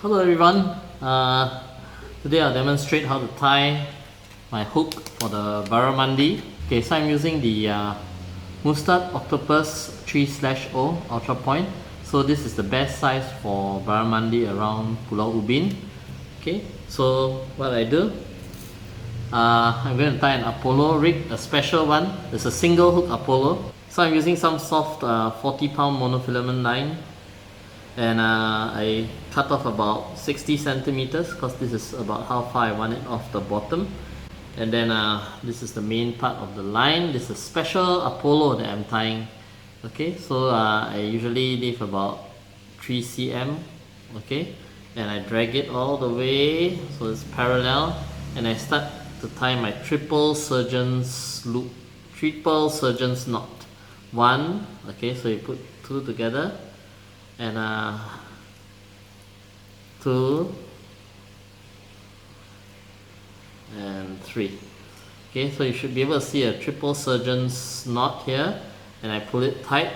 Hello everyone, today I'll demonstrate how to tie my hook for the Barramundi. Okay, so I'm using the MUSTAD Octopus 3/0 Ultra Point. So this is the best size for Barramundi around Pulau Ubin. Okay, so what I do, I'm going to tie an Apollo rig, a special one. It's a single hook Apollo. So I'm using some soft 40-pound monofilament line, and I cut off about 60 centimeters because this is about how far I want it off the bottom. And then this is the main part of the line. This is a special Apollo that I'm tying. Okay, so I usually leave about 3 cm, okay, and I drag it all the way so it's parallel, and I start to tie my triple surgeon's loop, triple surgeon's knot. One, okay, so you put two together, and 2 and 3. Okay, so you should be able to see a triple surgeon's knot here, and I pull it tight.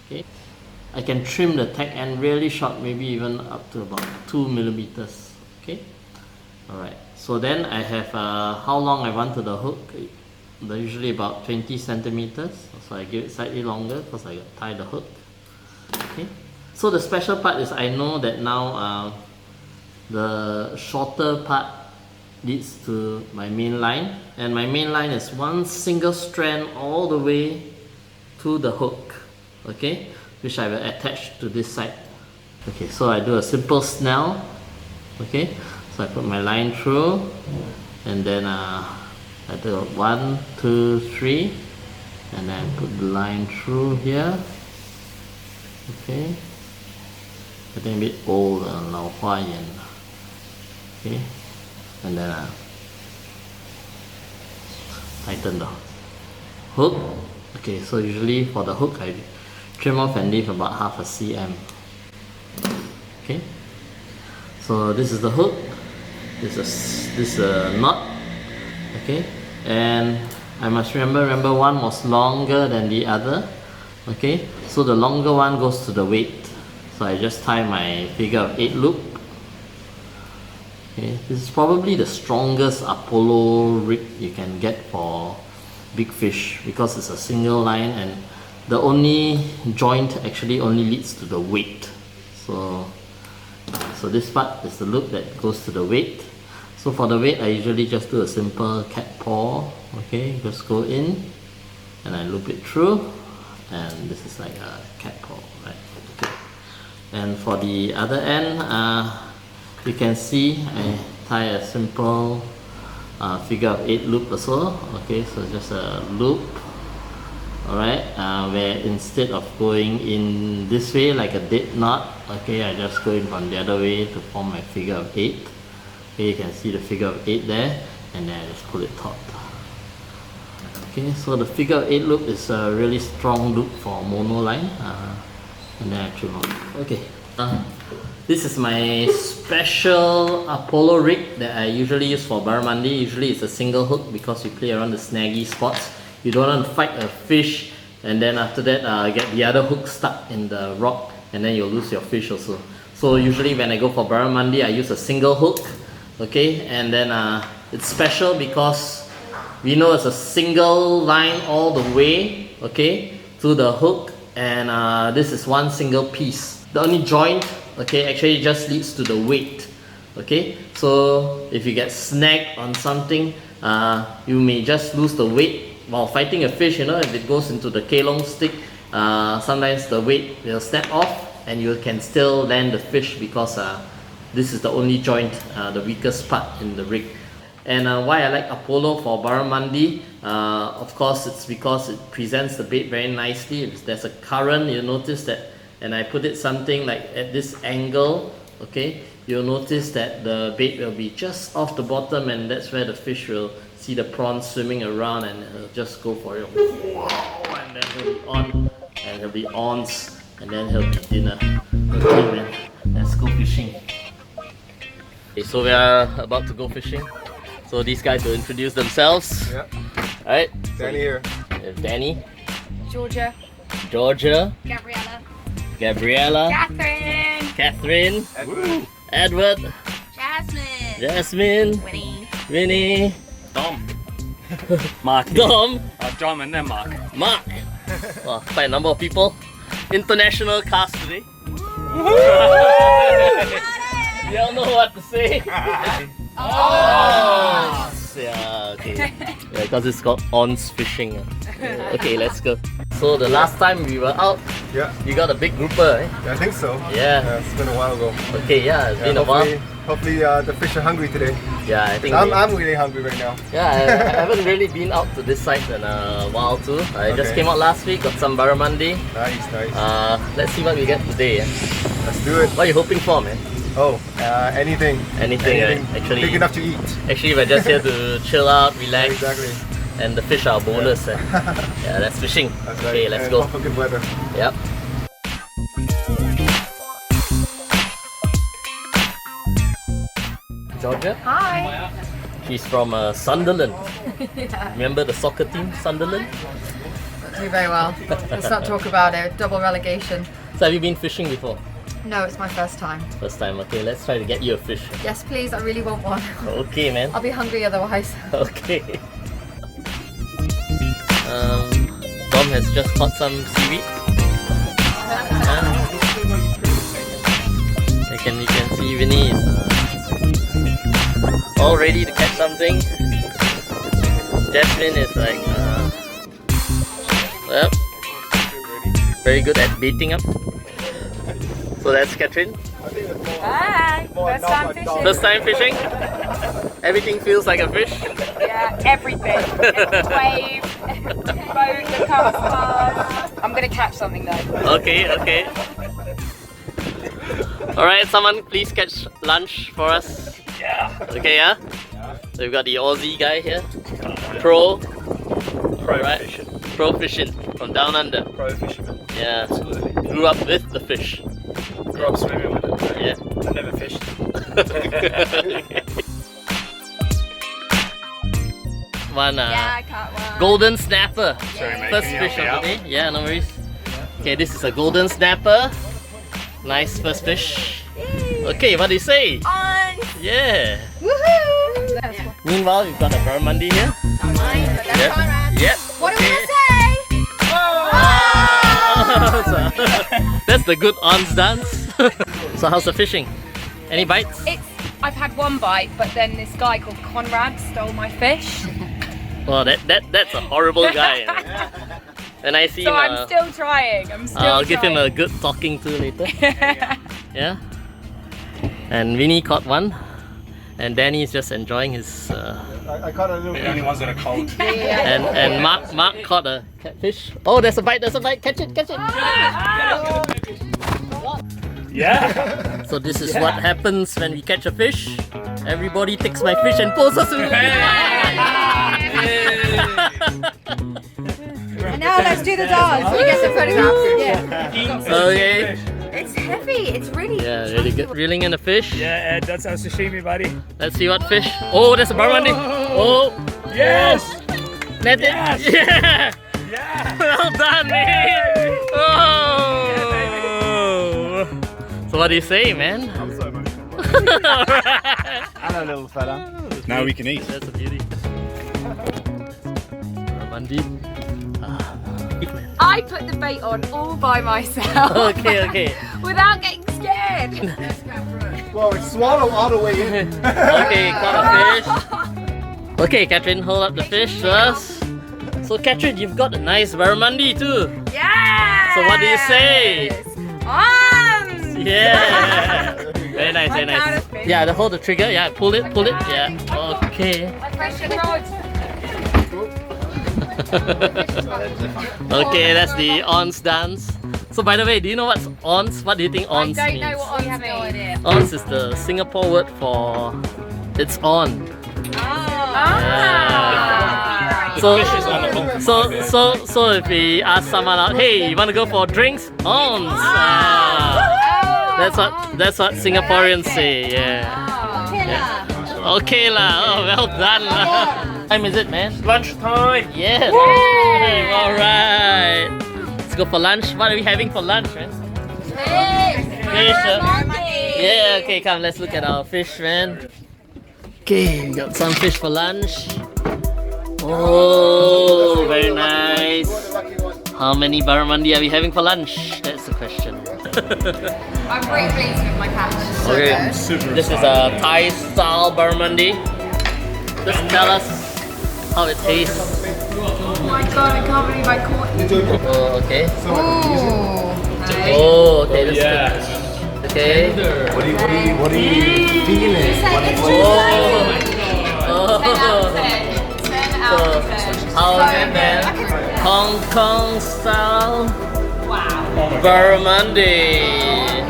Okay, I can trim the tack end really short, maybe even up to about 2 millimeters. Okay, alright, so then I have how long I want to the hook. They're usually about 20 centimeters, so I give it slightly longer because I tie the hook. Okay, so the special part is I know that now the shorter part leads to my main line, and my main line is one single strand all the way to the hook, okay, which I will attach to this side. Okay, so I do a simple snell. Okay, so I put my line through, and then I do 1, 2, 3, and then put the line through here. Okay, getting a bit old, 老花眼. Okay, and then tighten the hook. Okay, so usually for the hook I trim off and leave about half a cm. Okay, so this is the hook. This is a knot. Okay, and I must remember one was longer than the other. Okay, so the longer one goes to the weight. So I just tie my figure of 8 loop. Okay, this is probably the strongest Apollo rig you can get for big fish because it's a single line, and the only joint actually only leads to the weight. So this part is the loop that goes to the weight. So for the weight, I usually just do a simple cat paw. Okay, just go in and I loop it through, and this is like a cat paw, right? Okay. And for the other end, you can see I tie a simple figure of 8 loop also. Okay, so just a loop. Alright, where instead of going in this way like a dead knot, okay, I just go in from the other way to form my figure of 8. Okay, you can see the figure of 8 there, and then I just pull it taut. Okay, so the figure of 8 loop is a really strong loop for mono line, and then I trim off. Okay, this is my special Apollo rig that I usually use for Barramundi. Usually it's a single hook because you play around the snaggy spots. You don't want to fight a fish and then after that get the other hook stuck in the rock, and then you'll lose your fish also. So usually when I go for Barramundi, I use a single hook. Okay, and then it's special because we know it's a single line all the way, okay, to the hook, and this is one single piece. The only joint, okay, actually just leads to the weight. Okay, so if you get snagged on something, you may just lose the weight while fighting a fish. You know, if it goes into the kelong stick, sometimes the weight will snap off and you can still land the fish because this is the only joint, the weakest part in the rig. And why I like Apollo for Barramundi, of course it's because it presents the bait very nicely. If there's a current, you'll notice that, and I put it something like at this angle, okay, you'll notice that the bait will be just off the bottom, and that's where the fish will see the prawn swimming around, and he'll just go for it. And then he'll be on, and he'll be ons, and then he'll be dinner. Okay man, let's go fishing. Okay, so we are about to go fishing. So these guys will introduce themselves. Yeah. Alright. Danny here. Danny. Georgia. Georgia. Gabriella. Gabriella. Catherine. Catherine, Edward, Jasmine, Winnie, Dom. Mark. Dom, Dom and then Mark. Mark. Well, quite a number of people. International cast today. You all know what to say. Oh! Yeah, okay. Yeah, because it's called ONZZ fishing. Okay, let's go. So the last time we were out, you got a big grouper, eh? I think so. Yeah. It's been a while ago. Okay, yeah, it's been a while. Hopefully the fish are hungry today. Yeah, I think I'm really hungry right now. Yeah, I haven't really been out to this site in a while too. I just came out last week, got some Barramundi. Nice. Let's see what we get today. Let's do it. What are you hoping for, man? Oh, anything. Anything, right? Actually, big enough to eat. Actually, we're just here to chill out, relax. Exactly. And the fish are a bonus. Yeah, that's fishing. That's okay, right. let's and go. For good weather. Yep. Georgia? Hi. She's from Sunderland. Remember the soccer team, Sunderland? Do very well. Let's not talk about it. Double relegation. So have you been fishing before? No, it's my first time. First time, okay, let's try to get you a fish. Yes, please. I really want one. Okay, man. I'll be hungry otherwise. Okay. Dom has just caught some seaweed. You can see Vinny is all ready to catch something. Jasmine is like, well, very good at baiting up. So that's Catherine. Hi! First time fishing. First time fishing? Everything feels like a fish? Yeah, everything. Wave, boat, the cast. I'm gonna catch something though. Okay. Alright, someone please catch lunch for us. Yeah. Okay, yeah? So we've got the Aussie guy here. Pro fishing. Pro fishing from down under. Pro fisherman. Yeah. Absolutely. Grew up with the fish. Grew up swimming with it. Yeah. I never fished. One I caught one. golden snapper. Sorry, mate. First Can you fish help of me the day. Yeah, no worries. Okay, this is a golden snapper. Nice first fish. Okay, what do you say? On! Yeah. Woohoo! Meanwhile, we've got a barramundi here. Yep. What do Okay. we say? So, that's the good ONZZ dance. So how's the fishing? Any bites? I've had one bite, but then this guy called Conrad stole my fish. Well, that's a horrible guy. And I see So him. I'm still trying. I'll give him a good talking to later. Yeah. And Vinny caught one, and Danny's just enjoying his. I caught a little The only ones that are cold. And Mark caught a catfish. Oh, there's a bite! Catch it! Yeah. So this is what happens when we catch a fish. Everybody takes my fish and pulls us away. And now let's do the dance. We get the photograph. Yeah. Okay. It's heavy. It's really. Yeah, really good. Reeling in a fish. Yeah, Ed, that's our sashimi, buddy. Let's see what fish. Oh, there's a barramundi. Oh, Yes. net it. Yes. Yeah. Yeah. Well done, man. Oh. So what do you say, man? I'm so much. Hello, little fella. Now we can eat. That's a beauty. Barramundi. I put the bait on all by myself. Okay. Without getting scared. Well, it's swallowed all the way in. Okay, caught a fish. Okay, Catherine, hold up the fish to us. So, Catherine, you've got a nice barramundi too. Yeah. So, what do you say? On! Yeah. Very nice, very I'm out nice. of fish. Yeah, hold the trigger. Yeah, pull it. Yeah. Okay. My fresh and rod. Okay, that's the ONZZ dance. So, by the way, do you know what's ONZZ? What do you think I ONZZ don't means? know what on means. ONZZ is the Singapore word for it's on. Ah. So if we ask someone out, hey, you want to go for drinks? ONZZ. That's what Singaporeans say. Yeah. Okay lah. Oh, well done lah. What time is it, man? Lunchtime. Yes. All right. Let's go for lunch. What are we having for lunch, man? Fish. Yeah, okay, come, let's look at our fish, man. Okay, we got some fish for lunch. Oh, very nice. How many barramundi are we having for lunch? That's the question. I'm pretty pleased with my catch. So good. This is a Thai style barramundi. Just tell us how it tastes. Oh my god, I can't believe I caught you. Oh, okay. Ooh. Nice. Oh, okay, that's good. Okay. What are you feeling? Oh. 10 out of 10. 10 out of 10. How is it, man? Hong Kong style Wow. barramundi.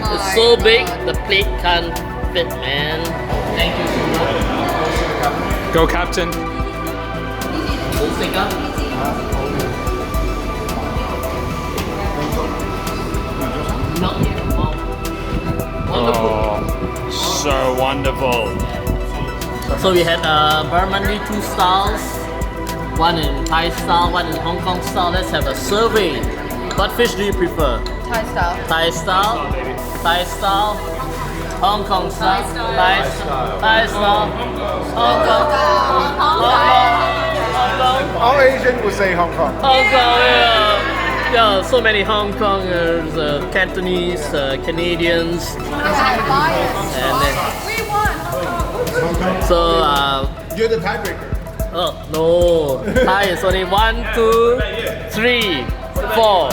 Oh It's so my big, God. the plate can't fit, man. Thank you so much. Go, Captain. We'll take up. Not yet. Wonderful. Oh, so wonderful. So we had barramundi 2 styles. One in Thai style, one in Hong Kong style. Let's have a survey. What fish do you prefer? Thai style. Thai style, Thai style, Hong Kong style, Thai style, Thai style, Hong Kong, Hong Kong, All Asian would say Hong Kong. Hong Kong. Yeah, so many Hong Kongers, Cantonese, Canadians, and then, We won. so You're the tiebreaker. oh no, Thai is only 1, 2, 3, 4.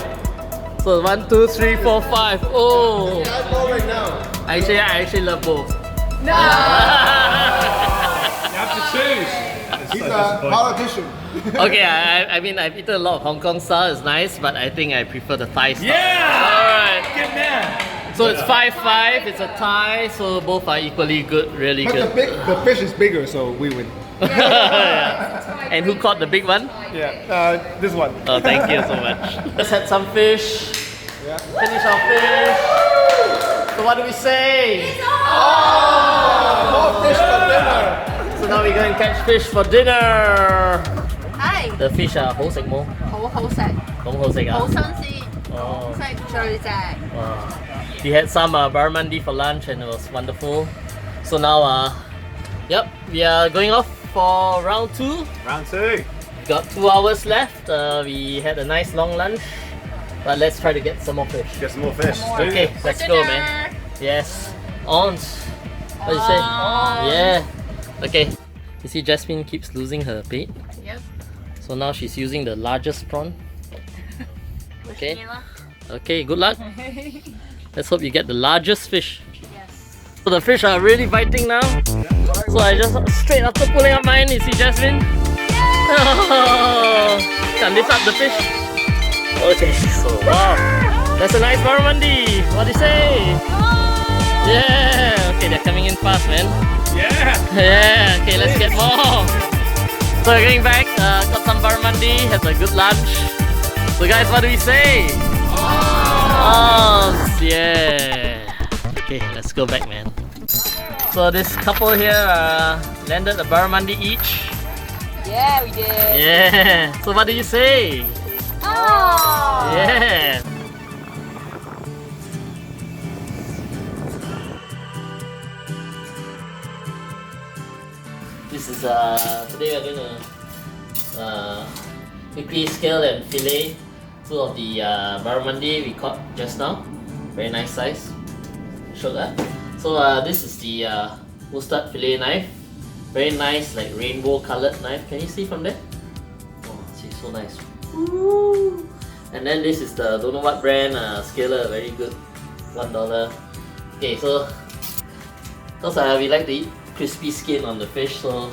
So 1, 2, 3, 4, 5. Oh, I go right now. I actually love both. You have to choose. He's a politician. Okay, I mean I've eaten a lot of Hong Kong style. It's nice, but I think I prefer the Thai style. Yeah! Alright. Good man. So it's 5-5. It's a tie. So both are equally good. Really But good. the fish is bigger, so we win. Yeah. And who caught the big one? Yeah, this one. Oh, thank you so much. Let's have some fish. Finish our fish. So what do we say? More fish for dinner. So now we're going to catch fish for dinner. Hey. The fish are 好食冇？好食，咁好食啊？好新鮮，哦。食最正。We had some barramundi for lunch and it was wonderful. So now, yep, we are going off for round 2. Round 2. Got 2 hours left. We had a nice long lunch, but let's try to get some more fish. Get some more fish. Okay, let's go, man. Yes, on. What do you say? Yeah. Okay. You see, Jasmine keeps losing her bait. Yep. So now she's using the largest prawn. Okay. Okay, good luck. Let's hope you get the largest fish. Yes. So the fish are really biting now. So I just straight after pulling up mine, you see Jasmine? Oh, can lift up the fish. Okay, so wow. That's a nice barramundi. What do you say? Yeah. Okay, they're coming in fast, man. Yeah. Yeah. Okay, let's get more. So we're going back. Got some barramundi. Had a good lunch. So guys, what do we say? Oh, yeah. Okay, let's go back, man. So this couple here landed a barramundi each. Yeah, we did. Yeah. So what do you say? Oh. Yeah. This is today we're gonna quickly scale and fillet 2 of the barramundi we caught just now. Very nice size. Show that. So this is the MUSTAD fillet knife. Very nice, like rainbow colored knife. Can you see from there? Oh, see, so nice. Woo. And then this is the don't know what brand scaler. Very good, $1. Okay, so because we like to eat crispy skin on the fish, so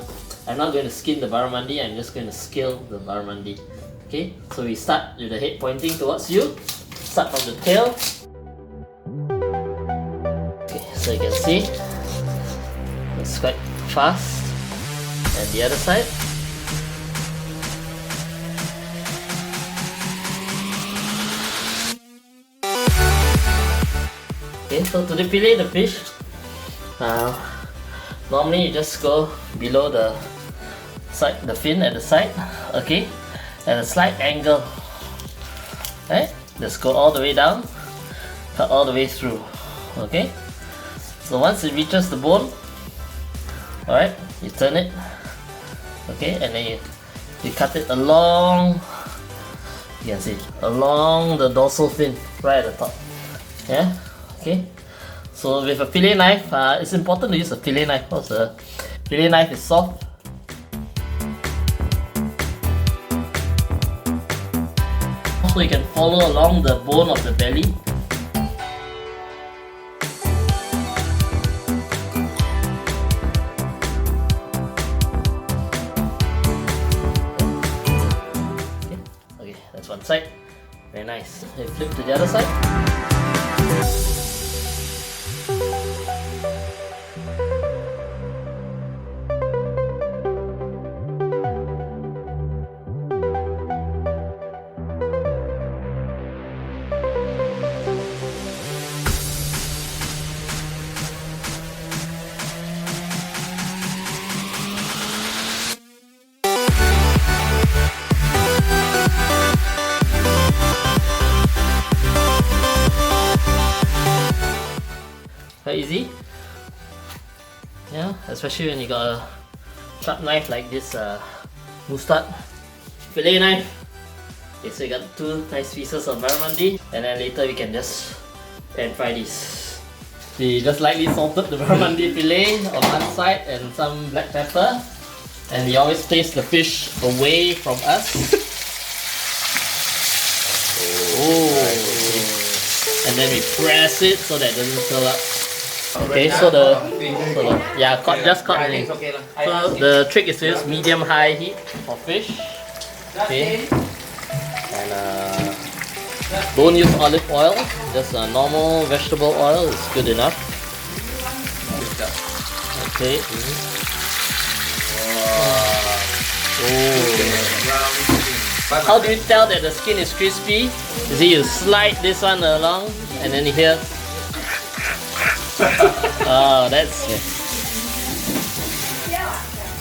I'm not going to skin the barramundi. I'm just going to scale the barramundi. Okay, so we start with the head pointing towards you. Start from the tail. Okay, so you can see it's quite fast. And the other side. Okay, so to fillet the fish, normally you just go below the side, the fin at the side. Okay, at a slight angle. Okay, just go all the way down, cut all the way through. Okay, So once it reaches the bone, alright, you turn it, okay, and then you cut it along, you can see, along the dorsal fin, right at the top. Yeah, okay. So with a fillet knife, it's important to use a fillet knife because the fillet knife is soft. So you can follow along the bone of the belly. Okay, that's one side. Very nice. You flip to the other side. Very easy. Yeah, especially when you got a sharp knife like this MUSTAD fillet knife. Okay, so you got two nice pieces of barramundi, and then later we can just pan fry these. We just lightly salted the barramundi fillet on one side and some black pepper, and we always place the fish away from us. And then we press it so that it doesn't fill up. Okay, so just cut only. So the trick is to use medium-high heat for fish. Okay, and don't use olive oil. Just normal vegetable oil is good enough. Okay. How do you tell that the skin is crispy? You see, you slide this one along, and then you hear. Oh, that's it.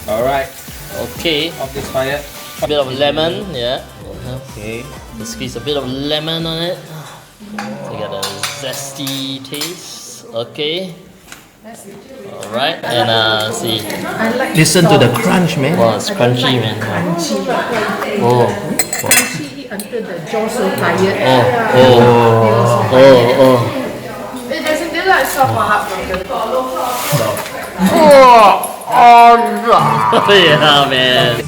Alright, Okay. off this fire. A bit of lemon, yeah. Okay. Just squeeze a bit of lemon on it. So you got a zesty taste. Okay. Alright, and see. Listen to the crunch, man. Wow, it's crunchy, man. Oh. Crunchy until the jaw so tired. Oh. It doesn't feel like soft or heartbroken. Yeah, man.